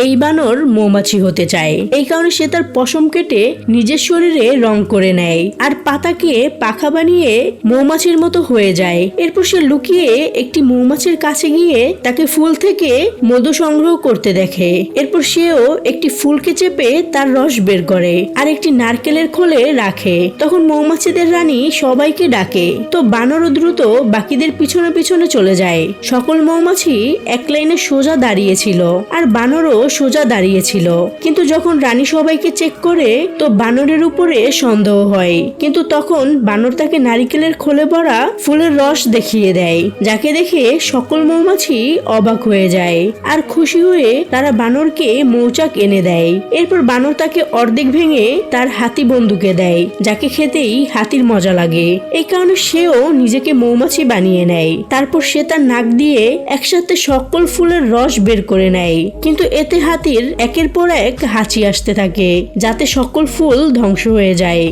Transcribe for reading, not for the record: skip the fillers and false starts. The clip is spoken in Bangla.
এই বানর মৌমাছি হতে চায়। এই কারণে সে তার পশম কেটে নিজের শরীরে রং করে নেয় আর পাতাকে পাখা বানিয়ে মৌমাছির মতো হয়ে যায়। এরপর সে লুকিয়ে একটি মৌমাছির কাছে গিয়ে তাকে ফুল থেকে মধু সংগ্রহ করতে দেখে। এরপর সেও একটি ফুলকে চেপে তার রস বের করে আর একটি নারকেলের খোলে রাখে। তখন মৌমাছিদের রানী সবাইকে ডাকে, তো বানরও দ্রুত বাকিদের পিছনে পিছনে চলে যায়। সকল মৌমাছি এক লাইনে সোজা দাঁড়িয়েছিল আর বানরও সোজা দাঁড়িয়েছিল। কিন্তু যখন রানী সবাইকে চেক করে তো বানরের উপরে সন্দেহ হয়। কিন্তু তখন বানর তাকে নারকেলের খোলে ভরা ফুলের রস দেখিয়ে দেয়, যাকে দেখে সকল মৌমাছি অবাক হয়ে যায় আর খুশি হয়ে তারা বানরকে মৌচাক এনে দেয়। এরপর বানর তাকে অর্ধেক ভেঙে তার হাতি বন্ধুকে দেয়, যাকে খেতেই হাতির মজা লাগে। এই কারণে সেও নিজেকে মৌমাছি বানিয়ে নেয়। তারপর সে তার নাক দিয়ে একসাথে সকল ফুলের রস বের করে নেয়। কিন্তু এতে হাতির একের পর এক হাঁচি আসতে থাকে, যাতে সকল ফুল ধ্বংস হয়ে যায়।